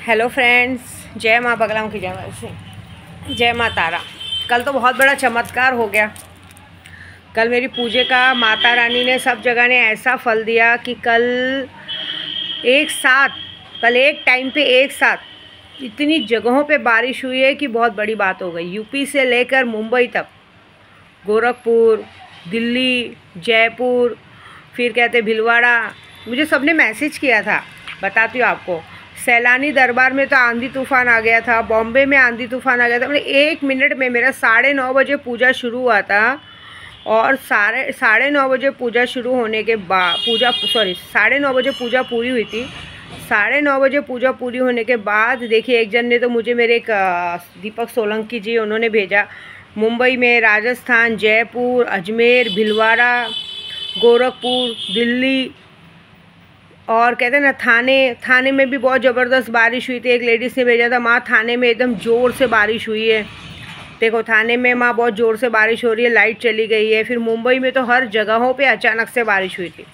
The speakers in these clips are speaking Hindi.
हेलो फ्रेंड्स, जय माँ बगलाओं की जय से जय माँ तारा। कल तो बहुत बड़ा चमत्कार हो गया। कल मेरी पूजे का माता रानी ने सब जगह ने ऐसा फल दिया कि कल एक टाइम पे एक साथ इतनी जगहों पे बारिश हुई है कि बहुत बड़ी बात हो गई। यूपी से लेकर मुंबई तक, गोरखपुर, दिल्ली, जयपुर, फिर कहते भिलवाड़ा, मुझे सबने मैसेज किया था। बताती हूँ आपको। सैलानी दरबार में तो आंधी तूफान आ गया था, बॉम्बे में आंधी तूफान आ गया था। मतलब 1 मिनट में मेरा 9:30 बजे पूजा शुरू हुआ था और 9:30 बजे पूजा शुरू होने के बाद 9:30 बजे पूजा पूरी हुई थी। 9:30 बजे पूजा पूरी होने के बाद देखिए, एक जन ने तो मुझे मेरे एक दीपक सोलंकी जी उन्होंने भेजा, मुंबई में, राजस्थान, जयपुर, अजमेर, भिलवाड़ा, गोरखपुर, दिल्ली और कहते हैं ना थाने में भी बहुत ज़बरदस्त बारिश हुई थी। एक लेडीज़ ने भेजा था, माँ थाने में एकदम ज़ोर से बारिश हुई है। देखो, थाने में माँ बहुत ज़ोर से बारिश हो रही है, लाइट चली गई है। फिर मुंबई में तो हर जगहों पे अचानक से बारिश हुई थी।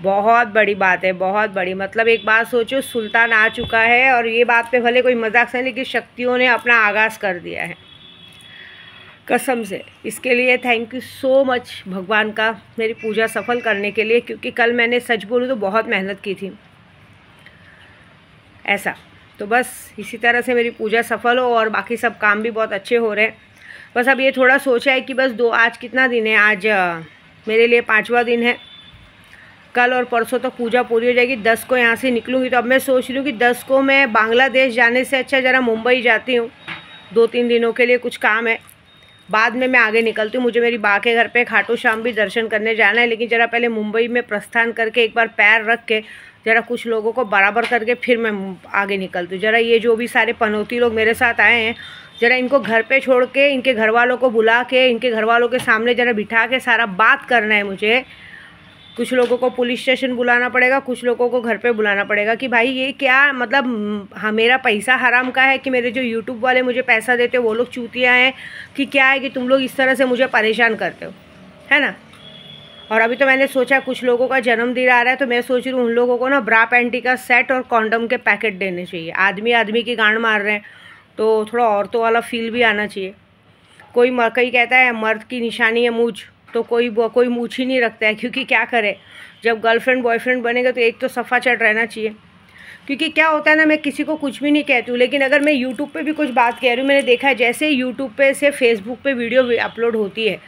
बहुत बड़ी बात है, बहुत बड़ी। मतलब एक बात सोचो, सुल्तान आ चुका है और ये बात पे भले कोई मजाक से, लेकिन शक्तियों ने अपना आगाज़ कर दिया है, कसम से। इसके लिए थैंक यू सो मच भगवान का, मेरी पूजा सफल करने के लिए। क्योंकि कल मैंने सच बोलूँ तो बहुत मेहनत की थी ऐसा। तो बस इसी तरह से मेरी पूजा सफल हो और बाकी सब काम भी बहुत अच्छे हो रहे हैं। बस अब ये थोड़ा सोचा है कि बस आज कितना दिन है, आज मेरे लिए 5वां दिन है। कल और परसों तक पूजा पूरी हो जाएगी। 10 को यहाँ से निकलूँगी। तो अब मैं सोच रही हूँ कि 10 को मैं बांग्लादेश जाने से अच्छा ज़रा मुंबई जाती हूँ, 2-3 दिनों के लिए कुछ काम है। बाद में मैं आगे निकलती हूँ। मुझे मेरी बा के घर पे खाटू श्याम भी दर्शन करने जाना है, लेकिन ज़रा पहले मुंबई में प्रस्थान करके एक बार पैर रख के ज़रा कुछ लोगों को बराबर करके फिर मैं आगे निकलती हूँ। ज़रा ये जो भी सारे पनौती लोग मेरे साथ आए हैं, ज़रा इनको घर पे छोड़ के इनके घर वालों को बुला के इनके घर वालों के सामने ज़रा बिठा के सारा बात करना है मुझे। कुछ लोगों को पुलिस स्टेशन बुलाना पड़ेगा, कुछ लोगों को घर पे बुलाना पड़ेगा कि भाई ये क्या मतलब, हाँ मेरा पैसा हराम का है कि मेरे जो यूट्यूब वाले मुझे पैसा देते हो वो लोग चूतिया हैं, कि क्या है कि तुम लोग इस तरह से मुझे परेशान करते हो, है ना। और अभी तो मैंने सोचा कुछ लोगों का जन्मदिन आ रहा है, तो मैं सोच रही हूँ उन लोगों को ना ब्रा पैंटी का सेट और कॉन्डम के पैकेट देने चाहिए। आदमी आदमी की गांड मार रहे हैं, तो थोड़ा औरतों वाला फील भी आना चाहिए। कोई कहता है मर्द की निशानी है मूंछ, तो कोई मूंछ ही नहीं रखता है। क्योंकि क्या करे, जब गर्लफ्रेंड बॉयफ्रेंड बनेगा तो एक तो सफ़ा चढ़ रहना चाहिए। क्योंकि क्या होता है ना, मैं किसी को कुछ भी नहीं कहती हूँ, लेकिन अगर मैं यूट्यूब पे भी कुछ बात कह रही हूँ, मैंने देखा है जैसे यूट्यूब पे से फेसबुक पे वीडियो अपलोड होती है,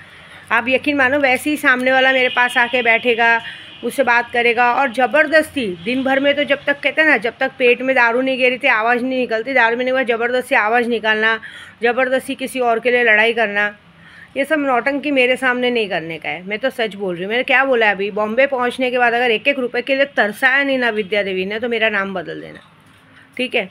आप यकीन मानो वैसे ही सामने वाला मेरे पास आके बैठेगा, उससे बात करेगा और ज़बरदस्ती दिन भर में, तो जब तक कहते हैं ना, जब तक पेट में दारू नहीं गिरी थी आवाज़ नहीं निकलती, दारू में नहीं हुआ ज़बरदस्ती आवाज़ निकालना, ज़बरदस्ती किसी और के लिए लड़ाई करना, ये सब नौटंकी मेरे सामने नहीं करने का है। मैं तो सच बोल रही हूँ। मैंने क्या बोला है, अभी बॉम्बे पहुँचने के बाद अगर 1-1 रुपये के लिए तरसाया नहीं ना विद्या देवी ने, तो मेरा नाम बदल देना, ठीक है।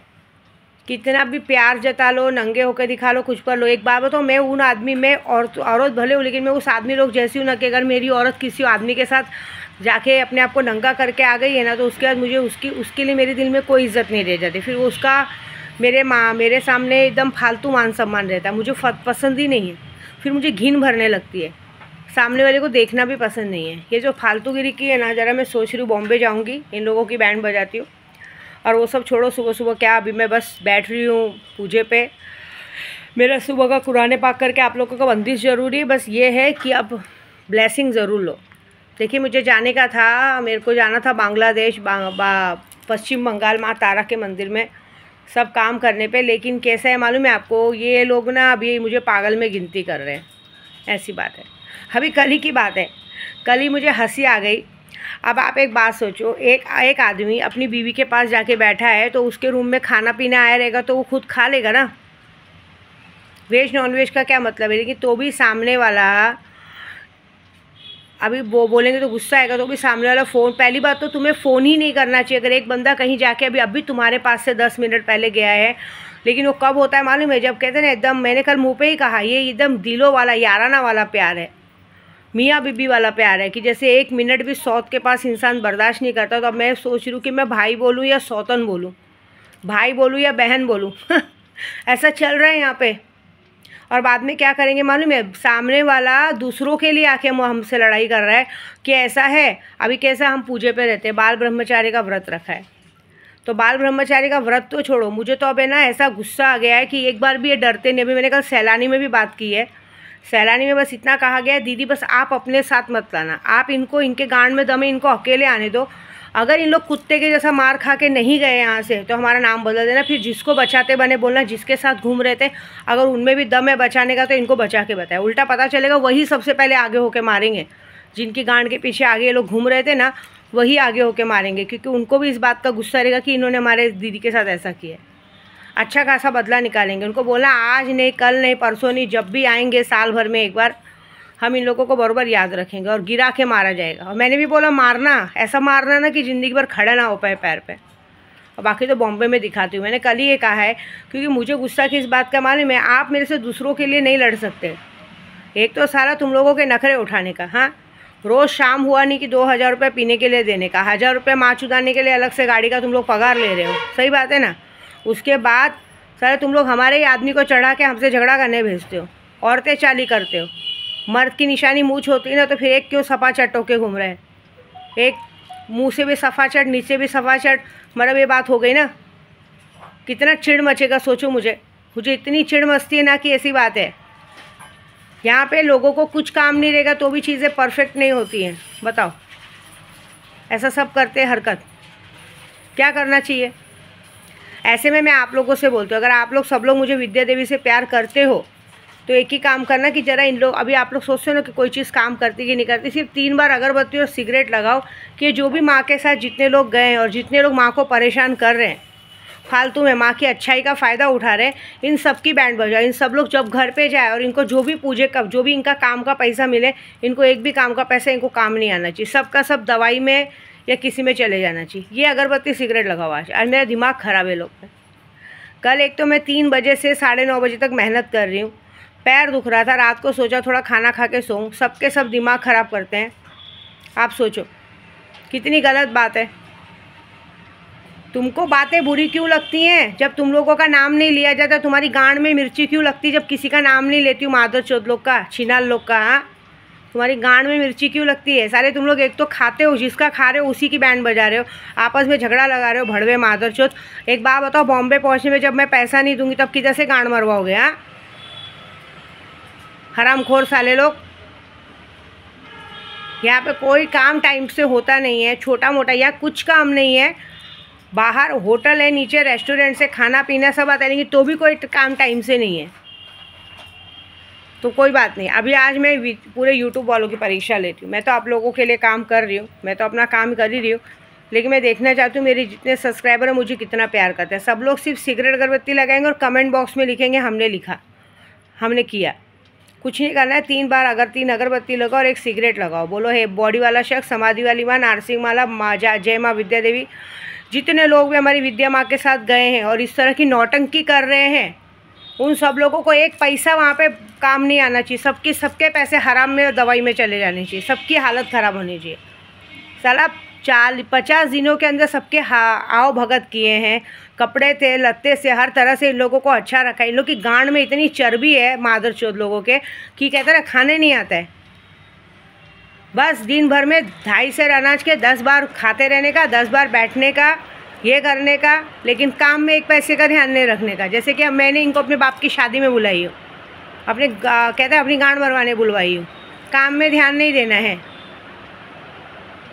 कितना भी प्यार जता लो, नंगे होकर दिखा लो, कुछ कर लो, एक बात बताओ, मैं उन आदमी में औरत भले हूँ, लेकिन मैं उस आदमी लोग जैसी हूँ ना, कि अगर मेरी औरत किसी आदमी के साथ जाके अपने आप को नंगा करके आ गई है ना, तो उसके बाद मुझे उसके लिए मेरे दिल में कोई इज्जत नहीं रह जाती। फिर वो उसका मेरे सामने एकदम फालतू मान सम्मान रहता है, मुझे पसंद ही नहीं है। फिर मुझे घिन भरने लगती है, सामने वाले को देखना भी पसंद नहीं है। ये जो फालतूगिरी की है ना, ज़रा मैं सोच रही हूँ बॉम्बे जाऊँगी, इन लोगों की बैंड बजाती हूँ। और वो सब छोड़ो, सुबह सुबह क्या, अभी मैं बस बैठ रही हूँ पूजे पे। मेरा सुबह का कुरान पाक करके आप लोगों का बंदिश ज़रूरी है। बस ये है कि अब ब्लेसिंग ज़रूर लो। देखिए, मुझे जाने का था, मेरे को जाना था बांग्लादेश, पश्चिम बंगाल माँ तारा के मंदिर में सब काम करने पे। लेकिन कैसा है मालूम है आपको, ये लोग ना अभी मुझे पागल में गिनती कर रहे हैं, ऐसी बात है। अभी कल ही की बात है, कल ही मुझे हंसी आ गई। अब आप एक बात सोचो, एक आदमी अपनी बीवी के पास जाके बैठा है, तो उसके रूम में खाना पीना आया रहेगा तो वो खुद खा लेगा ना, वेज नॉन वेज का क्या मतलब है। लेकिन तो भी सामने वाला, अभी वो बोलेंगे तो गुस्सा आएगा, तो भी सामने वाला फ़ोन, पहली बात तो तुम्हें फ़ोन ही नहीं करना चाहिए। अगर एक बंदा कहीं जाके अभी तुम्हारे पास से 10 मिनट पहले गया है, लेकिन वो कब होता है मालूम है, जब कहते हैं ना एकदम, मैंने कल मुँह पे ही कहा, ये एकदम दिलों वाला याराना वाला प्यार है, मियाँ बीबी वाला प्यार है, कि जैसे 1 मिनट भी सौत के पास इंसान बर्दाश्त नहीं करता। तो अब मैं सोच रही हूँ कि मैं भाई बोलूँ या सौतन बोलूँ, भाई बोलूँ या बहन बोलूँ ऐसा चल रहा है यहाँ पे। और बाद में क्या करेंगे मालूम है, सामने वाला दूसरों के लिए आके हमसे लड़ाई कर रहा है कि ऐसा है। अभी कैसा हम पूजे पे रहते हैं, बाल ब्रह्मचारी का व्रत रखा है, तो बाल ब्रह्मचारी का व्रत तो छोड़ो, मुझे तो अब है ना ऐसा गुस्सा आ गया है कि एक बार भी ये डरते नहीं। अभी मैंने कल सैलानी में भी बात की है, सैलानी में बस इतना कहा गया है, दीदी बस आप अपने साथ मत लाना, आप इनको, इनके गांड में दम है, इनको अकेले आने दो। अगर इन लोग कुत्ते के जैसा मार खा के नहीं गए यहाँ से तो हमारा नाम बदल देना। फिर जिसको बचाते बने बोलना, जिसके साथ घूम रहे थे अगर उनमें भी दम है बचाने का तो इनको बचा के बताए। उल्टा पता चलेगा वही सबसे पहले आगे होके मारेंगे, जिनकी गांड के पीछे आगे ये लोग घूम रहे थे ना, वही आगे होके मारेंगे, क्योंकि उनको भी इस बात का गुस्सा रहेगा कि इन्होंने हमारे दीदी के साथ ऐसा किया। अच्छा खासा बदला निकालेंगे। उनको बोला आज नहीं, कल नहीं, परसों नहीं, जब भी आएंगे साल भर में एक बार हम इन लोगों को बराबर याद रखेंगे और गिरा के मारा जाएगा। और मैंने भी बोला मारना, ऐसा मारना ना कि ज़िंदगी भर खड़ा ना हो पाए पैर पे। और बाकी तो बॉम्बे में दिखाती हूँ, मैंने कल ही ये कहा है, क्योंकि मुझे गुस्सा किस बात का मालूम है, आप मेरे से दूसरों के लिए नहीं लड़ सकते। एक तो सारा तुम लोगों के नखरे उठाने का, हाँ, रोज़ शाम हुआ नहीं कि 2000 रुपये पीने के लिए देने का, 1000 रुपये माँ चुदाने के लिए अलग से गाड़ी का तुम लोग पगार ले रहे हो, सही बात है ना। उसके बाद सारे तुम लोग हमारे ही आदमी को चढ़ा के हमसे झगड़ा करने भेजते हो, औरतें चाली करते हो। मर्द की निशानी मूंछ होती है ना, तो फिर एक क्यों सफ़ा चट होके घूम रहे हैं, एक मुंह से भी सफ़ा चट, नीचे भी सफ़ा चट, मतलब ये बात हो गई ना। कितना चिढ़ मचेगा सोचो। मुझे इतनी चिढ़ मचती है ना कि ऐसी बात है। यहाँ पे लोगों को कुछ काम नहीं रहेगा तो भी चीज़ें परफेक्ट नहीं होती हैं। बताओ, ऐसा सब करते हैं हरकत, क्या करना चाहिए। ऐसे में मैं आप लोगों से बोलती हूँ, अगर आप लोग सब लोग मुझे विद्या देवी से प्यार करते हो तो एक ही काम करना कि ज़रा इन लोग, अभी आप लोग सोचते हो ना कि कोई चीज़ काम करती कि नहीं करती, सिर्फ 3 बार अगरबत्ती और सिगरेट लगाओ कि जो भी माँ के साथ जितने लोग गए हैं और जितने लोग माँ को परेशान कर रहे हैं फालतू में, माँ की अच्छाई का फ़ायदा उठा रहे हैं, इन सब की बैंड बजाओ। इन सब लोग जब घर पे जाए और इनको जो भी पूजे कब, जो भी इनका काम का पैसा मिले, इनको एक भी काम का पैसा इनको काम नहीं आना चाहिए, सबका सब दवाई में या किसी में चले जाना चाहिए। ये अगरबत्ती सिगरेट लगाओ आज मेरा दिमाग ख़राब है लोग पे। कल एक तो मैं 3 बजे से 9:30 बजे तक मेहनत कर रही हूँ, पैर दुख रहा था, रात को सोचा थोड़ा खाना खा के सोऊं, सबके सब दिमाग ख़राब करते हैं। आप सोचो कितनी गलत बात है। तुमको बातें बुरी क्यों लगती हैं? जब तुम लोगों का नाम नहीं लिया जाता तुम्हारी गांड में मिर्ची क्यों लगती? जब किसी का नाम नहीं लेती हूँ, मादर चौथ लोग का, छिनाल लोग का, हाँ, तुम्हारी गांड में मिर्ची क्यों लगती है? सारे तुम लोग एक तो खाते हो, जिसका खा रहे हो उसी की बैंड बजा रहे हो, आपस में झगड़ा लगा रहे हो, भड़वे मादर चौथ। एक बात बताओ, बॉम्बे पहुँचने में जब मैं पैसा नहीं दूंगी तब किधर से गांड मरवाओगे? हाँ, हरामखोर साले लोग। यहाँ पे कोई काम टाइम से होता नहीं है, छोटा मोटा यहाँ कुछ काम नहीं है। बाहर होटल है, नीचे रेस्टोरेंट से खाना पीना सब आता है, लेकिन तो भी कोई काम टाइम से नहीं है। तो कोई बात नहीं, अभी आज मैं पूरे यूट्यूब वालों की परीक्षा लेती हूँ। मैं तो आप लोगों के लिए काम कर रही हूँ, मैं तो अपना काम कर ही रही हूँ, लेकिन मैं देखना चाहती हूँ मेरे जितने सब्सक्राइबर हैं मुझे कितना प्यार करते हैं। सब लोग सिर्फ सिगरेट अगरबत्ती लगाएंगे और कमेंट बॉक्स में लिखेंगे हमने लिखा, हमने किया। कुछ नहीं करना है, 3 बार अगर 3 अगरबत्ती लगाओ और 1 सिगरेट लगाओ, बोलो हे बॉडी वाला शख्स, समाधि वाली माँ, नारसिंह माला, माँ जय माँ विद्या देवी। जितने लोग भी हमारी विद्या माँ के साथ गए हैं और इस तरह की नौटंकी कर रहे हैं, उन सब लोगों को एक पैसा वहाँ पे काम नहीं आना चाहिए। सबके पैसे हराम में और दवाई में चले जाने चाहिए, सबकी हालत ख़राब होनी चाहिए। साला 50 दिनों के अंदर सबके आओ भगत किए हैं, कपड़े थे लत्ते से हर तरह से इन लोगों को अच्छा रखा। इन लोग की गांड में इतनी चर्बी है मादर चौथ लोगों के कि कहते हैं खाने नहीं आता है। बस दिन भर में 2.5 सेर अनाज के 10 बार खाते रहने का, 10 बार बैठने का, ये करने का, लेकिन काम में 1 पैसे का ध्यान नहीं रखने का। जैसे कि मैंने इनको अपने बाप की शादी में बुलाई हूँ, कहते हैं अपनी गांड मरवाने बुलवाई हूँ, काम में ध्यान नहीं देना है।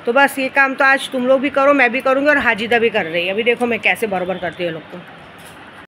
तो बस ये काम तो आज तुम लोग भी करो, मैं भी करूँगी और हाजिदा भी कर रही है। अभी देखो मैं कैसे बराबर करती हूँ लोग को।